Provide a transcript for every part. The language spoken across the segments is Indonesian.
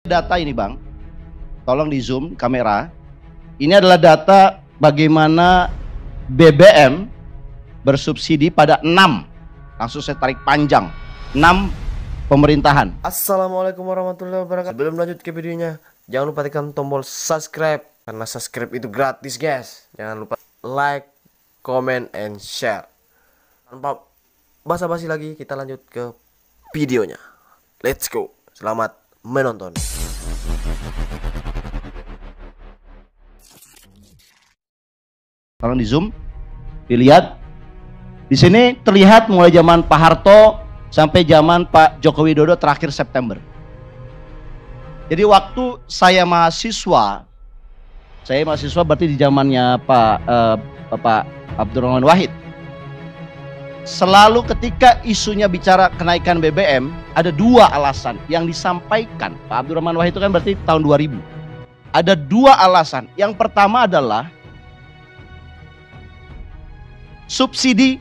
Data ini Bang, tolong di zoom kamera. Ini adalah data bagaimana BBM bersubsidi pada 6. Langsung saya tarik panjang 6 pemerintahan. Assalamualaikum warahmatullahi wabarakatuh. Sebelum lanjut ke videonya, jangan lupa tekan tombol subscribe, karena subscribe itu gratis guys. Jangan lupa like, comment, and share. Tanpa basa-basi lagi, kita lanjut ke videonya. Let's go. Selamat menonton. Tolong di zoom, dilihat. Di sini terlihat mulai zaman Pak Harto sampai zaman Pak Joko Widodo terakhir September. Jadi waktu saya mahasiswa berarti di zamannya Pak Abdurrahman Wahid. Selalu ketika isunya bicara kenaikan BBM, ada 2 alasan yang disampaikan. Pak Abdurrahman Wahid itu kan berarti tahun 2000. Ada 2 alasan. Yang pertama adalah subsidi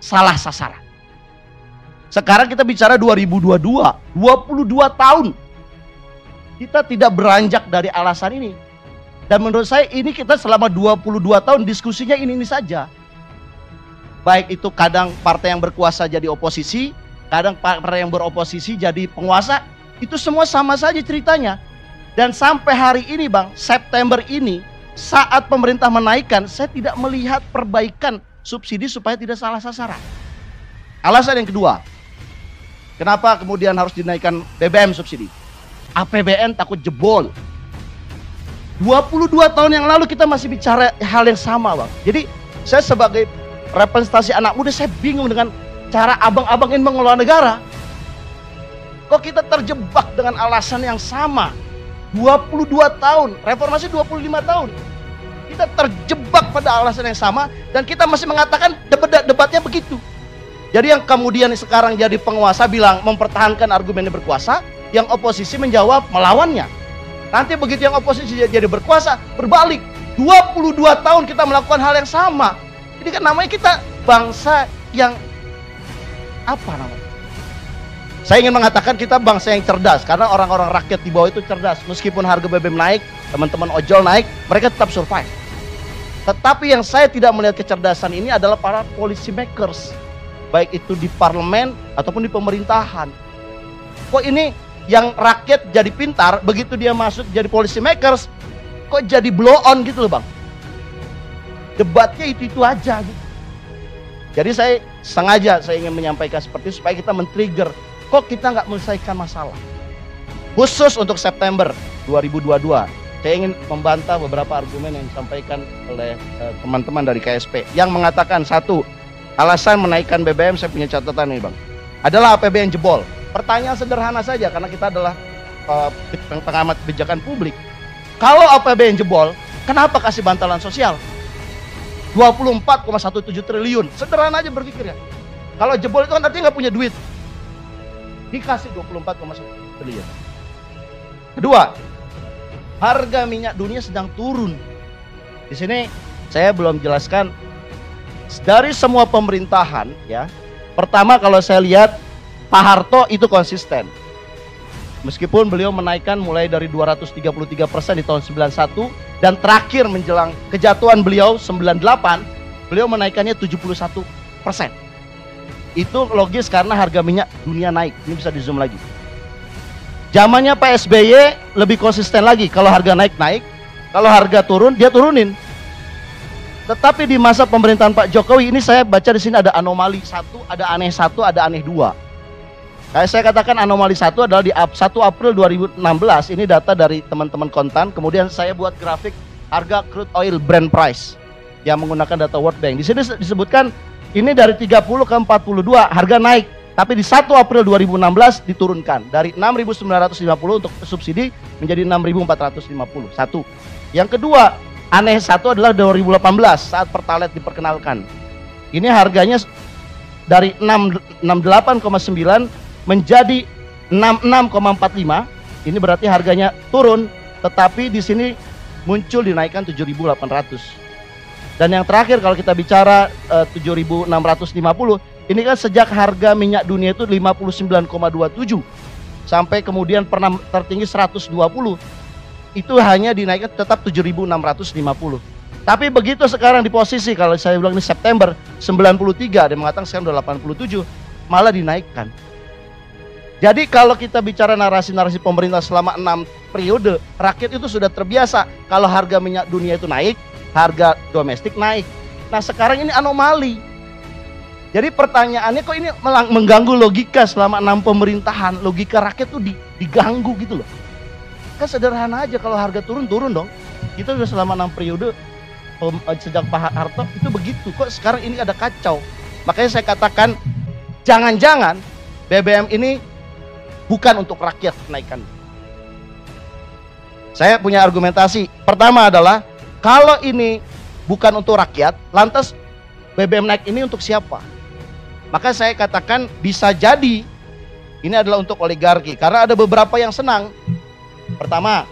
salah sasaran. Sekarang kita bicara 2022, 22 tahun. Kita tidak beranjak dari alasan ini. Dan menurut saya ini kita selama 22 tahun diskusinya ini saja. Baik itu kadang partai yang berkuasa jadi oposisi, kadang partai yang beroposisi jadi penguasa, itu semua sama saja ceritanya. Dan sampai hari ini Bang, September ini, saat pemerintah menaikkan, saya tidak melihat perbaikan subsidi supaya tidak salah sasaran. Alasan yang kedua, kenapa kemudian harus dinaikkan BBM subsidi? APBN takut jebol. 22 tahun yang lalu kita masih bicara hal yang sama Bang. Jadi saya sebagai representasi anak muda, saya bingung dengan cara abang-abang ini mengelola negara. Kok kita terjebak dengan alasan yang sama? 22 tahun, reformasi 25 tahun. Kita terjebak pada alasan yang sama dan kita masih mengatakan debatnya begitu. Jadi yang kemudian sekarang jadi penguasa bilang mempertahankan argumennya berkuasa, yang oposisi menjawab melawannya. Nanti begitu yang oposisi jadi berkuasa, berbalik. 22 tahun kita melakukan hal yang sama. Jadi kan namanya kita bangsa yang apa namanya? Saya ingin mengatakan kita bangsa yang cerdas, karena orang-orang rakyat di bawah itu cerdas. Meskipun harga BBM naik, teman-teman ojol naik, mereka tetap survive. Tetapi yang saya tidak melihat kecerdasan ini adalah para policy makers, baik itu di parlemen ataupun di pemerintahan. Kok ini yang rakyat jadi pintar, begitu dia masuk jadi policy makers, kok jadi blow on gitu loh Bang. Debatnya itu aja gitu. Jadi saya sengaja ingin menyampaikan seperti itu supaya kita men-trigger, kok kita nggak menyelesaikan masalah. Khusus untuk September 2022, saya ingin membantah beberapa argumen yang disampaikan oleh teman-teman dari KSP yang mengatakan, satu, alasan menaikkan BBM, saya punya catatan nih Bang, adalah APBN jebol. Pertanyaan sederhana saja, karena kita adalah pengamat kebijakan publik. Kalau APBN jebol, kenapa kasih bantalan sosial 24,17 triliun? Sederhana aja berpikir ya. Kalau jebol itu kan artinya nggak punya duit, dikasih 24,1 triliun. Kedua, harga minyak dunia sedang turun. Di sini saya belum jelaskan dari semua pemerintahan ya. Pertama, kalau saya lihat Pak Harto itu konsisten. Meskipun beliau menaikkan mulai dari 233% di tahun 91 dan terakhir menjelang kejatuhan beliau 98, beliau menaikkannya 71%. Itu logis karena harga minyak dunia naik. Ini bisa di zoom lagi. Zamannya Pak SBY lebih konsisten lagi. Kalau harga naik, kalau harga turun dia turunin. Tetapi di masa pemerintahan Pak Jokowi ini saya baca di sini ada anomali 1, ada aneh 1, ada aneh 2. Kayak saya katakan anomali 1 adalah di 1 April 2016, ini data dari teman-teman kontan. Kemudian saya buat grafik harga crude oil Brent price yang menggunakan data World Bank. Di sini disebutkan ini dari 30 ke 42 harga naik, tapi di 1 April 2016 diturunkan dari 6.950 untuk subsidi menjadi 6.450. Satu. Yang kedua, aneh 1 adalah 2018 saat Pertalite diperkenalkan. Ini harganya dari 68,9 menjadi 66,45. Ini berarti harganya turun, tetapi di sini muncul dinaikkan 7.800. Dan yang terakhir kalau kita bicara 7.650, ini kan sejak harga minyak dunia itu 59,27 sampai kemudian pernah tertinggi 120. Itu hanya dinaikkan tetap 7.650. Tapi begitu sekarang di posisi, kalau saya bilang ini September 93, dia mengatakan sekarang udah 87, malah dinaikkan. Jadi kalau kita bicara narasi-narasi pemerintah selama 6 periode, rakyat itu sudah terbiasa kalau harga minyak dunia itu naik, harga domestik naik. Nah sekarang ini anomali. Jadi pertanyaannya, kok ini mengganggu logika selama 6 pemerintahan, logika rakyat tuh diganggu gitu loh. Kan sederhana aja, kalau harga turun dong. Kita sudah selama 6 periode sejak Pak Harto itu begitu, kok sekarang ini ada kacau. Makanya saya katakan jangan-jangan BBM ini bukan untuk rakyat kenaikan. Saya punya argumentasi. Pertama adalah kalau ini bukan untuk rakyat, lantas BBM naik ini untuk siapa? Maka saya katakan bisa jadi ini adalah untuk oligarki, karena ada beberapa yang senang. Pertama,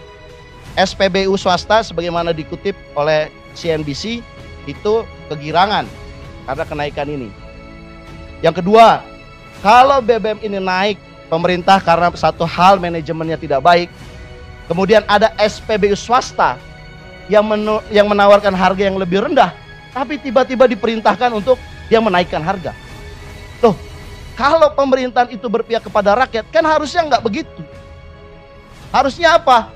SPBU swasta sebagaimana dikutip oleh CNBC itu kegirangan karena kenaikan ini. Yang kedua, kalau BBM ini naik, pemerintah karena satu hal manajemennya tidak baik, kemudian ada SPBU swasta yang menawarkan harga yang lebih rendah, tapi tiba-tiba diperintahkan untuk dia menaikkan harga. Loh, kalau pemerintahan itu berpihak kepada rakyat, kan harusnya nggak begitu. Harusnya apa?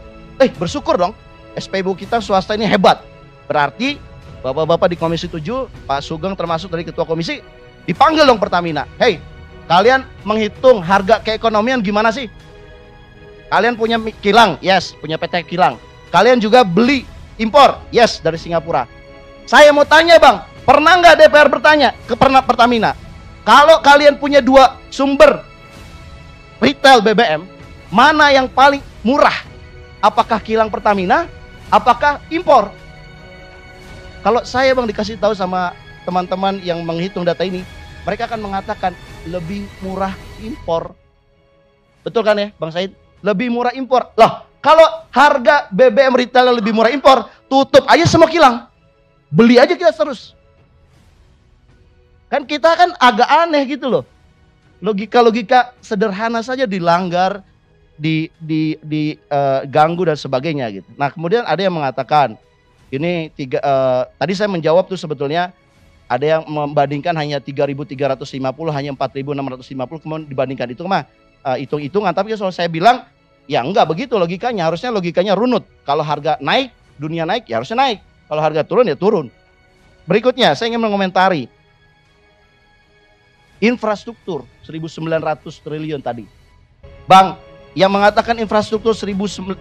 Bersyukur dong, SPBU kita swasta ini hebat. Berarti bapak-bapak di Komisi 7, Pak Sugeng termasuk dari Ketua Komisi, dipanggil dong Pertamina. Hei, kalian menghitung harga keekonomian gimana sih? Kalian punya kilang? Yes, punya PT Kilang. Kalian juga beli impor? Yes, dari Singapura. Saya mau tanya bang, pernah nggak DPR bertanya ke Pertamina, kalau kalian punya 2 sumber retail BBM, mana yang paling murah? Apakah kilang Pertamina? Apakah impor? Kalau saya bang dikasih tahu sama teman-teman yang menghitung data ini, mereka akan mengatakan lebih murah impor. Betul kan ya Bang Said? Lebih murah impor. Loh, kalau harga BBM retail lebih murah impor, tutup aja semua kilang. Beli aja kita terus. Kan kita kan agak aneh gitu loh. Logika-logika sederhana saja dilanggar, diganggu dan sebagainya gitu. Nah, kemudian ada yang mengatakan ini tadi saya menjawab tuh sebetulnya ada yang membandingkan hanya 3.350, hanya 4.650, kemudian dibandingkan itu mah hitung-hitungan. Tapi kalau saya bilang ya enggak begitu logikanya, harusnya logikanya runut. Kalau harga naik, dunia naik, ya harusnya naik. Kalau harga turun ya turun. Berikutnya saya ingin mengomentari infrastruktur 1.900 triliun tadi. Bang, yang mengatakan infrastruktur 1.900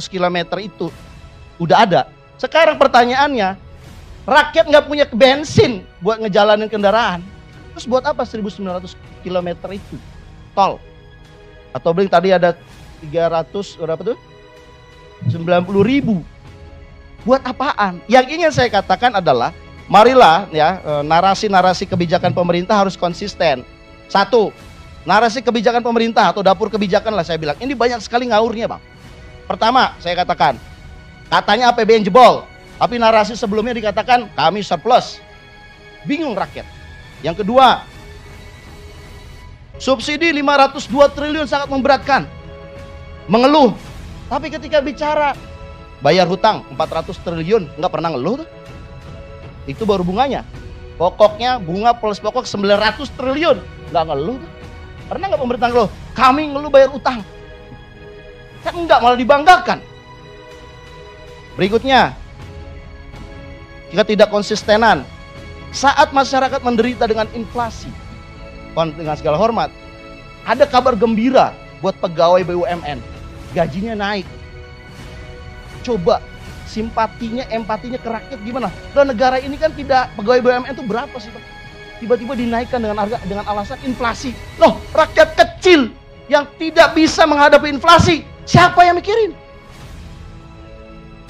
km itu udah ada. Sekarang pertanyaannya, rakyat nggak punya bensin buat ngejalanin kendaraan. Terus buat apa 1.900 km itu? Tol. Atau beli tadi ada 300 berapa tuh? 90.000. Buat apaan? Yang ingin saya katakan adalah, marilah ya narasi-narasi kebijakan pemerintah harus konsisten. Satu, narasi kebijakan pemerintah atau dapur kebijakan lah saya bilang, ini banyak sekali ngaurnya bang. Pertama, saya katakan, katanya APBN jebol, tapi narasi sebelumnya dikatakan kami surplus. Bingung rakyat. Yang kedua, subsidi 502 triliun sangat memberatkan. Mengeluh. Tapi ketika bicara bayar hutang 400 triliun, nggak pernah ngeluh tuh. Itu baru bunganya. Pokoknya bunga plus pokok 900 triliun. Nggak ngeluh tuh. Pernah nggak pemerintah ngeluh? Kami ngeluh bayar utang. Kan enggak, malah dibanggakan. Berikutnya, tidak konsistenan. Saat masyarakat menderita dengan inflasi, dengan segala hormat, ada kabar gembira buat pegawai BUMN. Gajinya naik. Coba simpatinya, empatinya ke rakyat gimana? Loh, negara ini kan tidak, pegawai BUMN itu berapa sih Pak? Tiba-tiba dinaikkan dengan harga, dengan alasan inflasi. Loh, rakyat kecil yang tidak bisa menghadapi inflasi, siapa yang mikirin?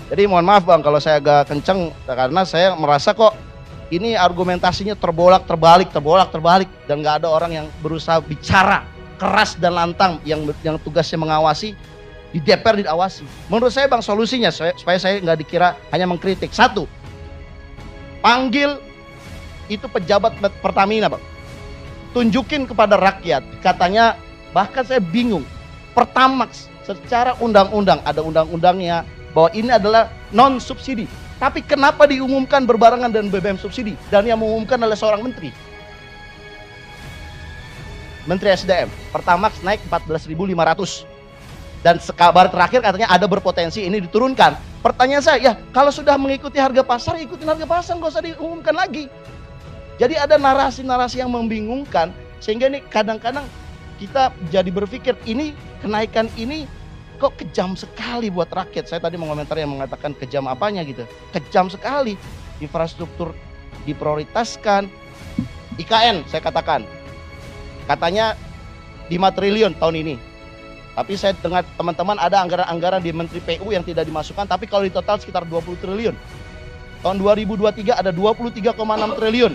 Jadi mohon maaf bang kalau saya agak kenceng, karena saya merasa kok ini argumentasinya terbolak-terbalik dan nggak ada orang yang berusaha bicara keras dan lantang yang tugasnya mengawasi. Di DPR diawasi. Menurut saya bang solusinya supaya saya nggak dikira hanya mengkritik. Satu, panggil itu pejabat Pertamina bang. tunjukin kepada rakyat. Katanya, bahkan saya bingung, Pertamax secara undang-undang, ada undang-undangnya bahwa ini adalah non subsidi. Tapi kenapa diumumkan berbarengan dengan BBM subsidi? Dan yang mengumumkan adalah seorang menteri. Menteri SDM, Pertamax naik 14.500. Dan kabar terakhir katanya ada berpotensi ini diturunkan. Pertanyaan saya, ya kalau sudah mengikuti harga pasar, ikutin harga pasar, nggak usah diumumkan lagi. Jadi ada narasi-narasi yang membingungkan, sehingga ini kadang-kadang kita jadi berpikir, ini kenaikan ini kok kejam sekali buat rakyat. Saya tadi mengomentari yang mengatakan kejam apanya gitu. Kejam sekali, infrastruktur diprioritaskan. IKN saya katakan, katanya 5 triliun tahun ini. Tapi saya dengar teman-teman ada anggaran-anggaran di Menteri PU yang tidak dimasukkan, tapi kalau di total sekitar 20 triliun. Tahun 2023 ada 23,6 triliun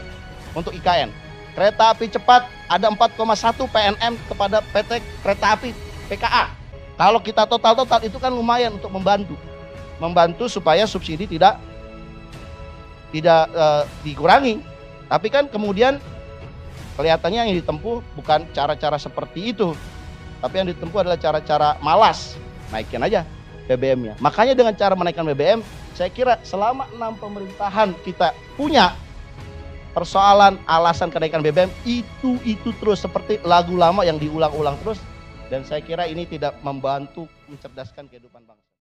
untuk IKN. Kereta api cepat ada 4,1 PNM kepada PT Kereta Api PKA. Kalau kita total-total itu kan lumayan untuk membantu supaya subsidi tidak dikurangi. Tapi kan kemudian kelihatannya yang ditempuh bukan cara-cara seperti itu. Tapi yang ditempuh adalah cara-cara malas, naikin aja BBM-nya. Makanya dengan cara menaikkan BBM, saya kira selama 6 pemerintahan kita punya persoalan alasan kenaikan BBM itu terus seperti lagu lama yang diulang-ulang terus. Dan saya kira ini tidak membantu mencerdaskan kehidupan bangsa.